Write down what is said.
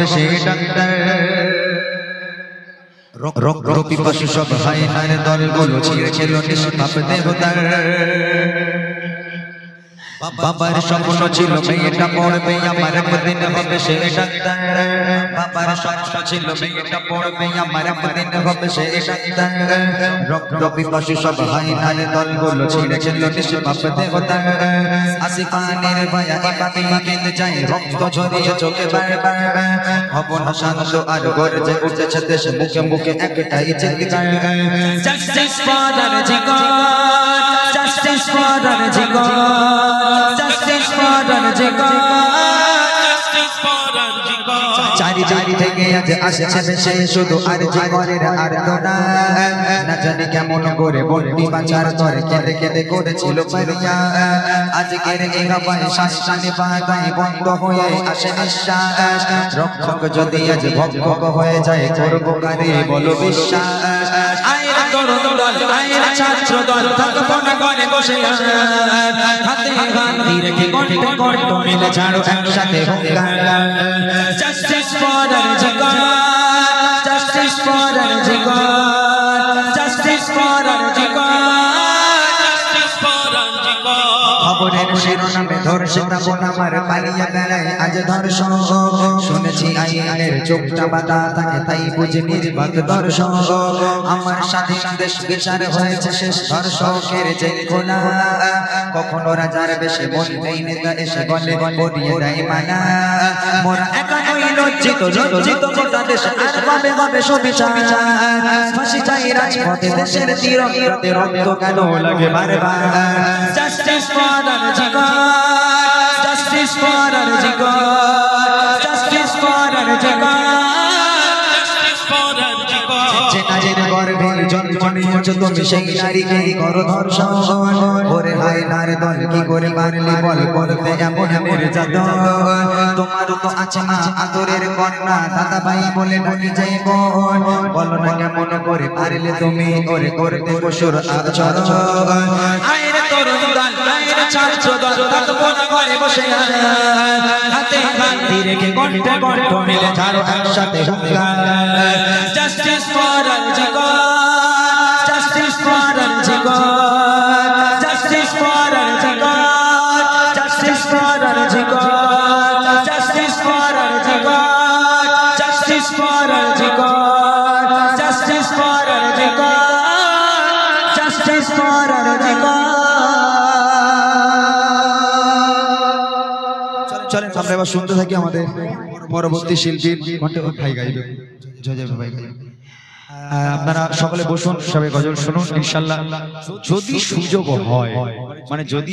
সে doctor রক্ত পিপাসু সব হায়নার দলগুলো ছিঁড়ে খেলো নিষ্পাপ দেবতার বাবার স্বপ্ন ছিল মেয়েটা পড়বে আমার একদিন হবে সে ডাক্তার বাবার স্বপ্ন ছিল মেয়েটা পড়বে আমার একদিন হবে সে ডাক্তার রক্ত পিপাসু সব হায়নার দলগুলো ছিঁড়ে খেলো নিষ্পাপ দেবতার আসিফানের ভায়া পাপি কেঁদে যায় রক্ত ঝরিয়ে চোখে বারবার হব না শান্ত আর গর্জে উঠেছে দেশ মুখে মুখে একটাই চিৎকার justice for the Jigar justice for the Jigar justice for the Jigar justice for the Jigar চারি চারি থেকে আজ আসছে সে শুধু আর জিগরের আর্তনা না জানি কেমন করে বন্দি বাঁচার তরে কেঁদে কেঁদে করেছিল পারিয়া আজকের এই হবায় শ্বাসটানে বাঁধায় বন্ধ হয়ে আসে নিঃশ্বাস রক্ষক যদি আজ ভক্ষক হয়ে যায় করবো কারে বলো বিশ্বাস আয়ের তরুণ দল আয়ের ছাত্র দল থাকবো না ঘরে বসে হাতে হাত রেখে কণ্ঠে কণ্ঠ মিলে ছাড়ো একসাথে হুঙ্কার justice for the Jigar justice for the Jigar justice for the Jigar justice for the Jigar খবরের শিরোনামে ধর্ষিতা বোন আমার পালিয়ে বেড়ায় আজ ধর্ষণ শুনেছি আইনের চোখটা বাঁধা থাকে তাই বুঝে নির্বাক দর্শন আমার স্বাধীন দেশ বিচার হয়েছে শেষ ধর্ষকের যে গোনা কখনো রাজার বেশে মন্ত্রী নেতা এসে বলে পড়িয়ে দেয় মানা মোরা একা নই লজ্জিত লজ্জিত গোটা দেশ আর ভাবে ভাবে সুবিচার ফাঁসি চাই রাজপথে দেশের তিরঙ্গতে রক্ত কেন লাগে বারবার justice for the Jigar justice for the Jigar justice for the Jigar justice for the Jigar যে নারীর গর্ভে জন্ম নিয়েছো তুমি সেই নারীকে করো ধর্ষণ ওরে হায়নার দল কি করে মারলি বল করতে এমন নির্যাতন তোমার তো আছে মা আদরের কন্যা দাদা ভাই বলে ডাকি যাই বোন বলো না কেমন করে পারলে তুমি ওরে করতে পশুর আচরণ আয়ের তরুণ দল আয়ের ছাত্র দল থাকবো না ঘরে বসে হাতে হাত রেখে কণ্ঠে কণ্ঠ মিলে ছাড়ো একসাথে হুঙ্কার justice for the Jigar justice for the Jigar justice for the Jigar justice for the Jigar justice for the Jigar justice for the Jigar justice for the Jigar justice for the Jigar চলেন আমরা এবার শুনতে থাকি আমাদের পরবর্তী শিল্পীর কণ্ঠে ভাই গাইবে জয় জয় ভাই গাইবে আপনারা সকলে বসুন সবাই গজল শুনুন ইনশাআল্লাহ যদি সুযোগ হয় মানে যদি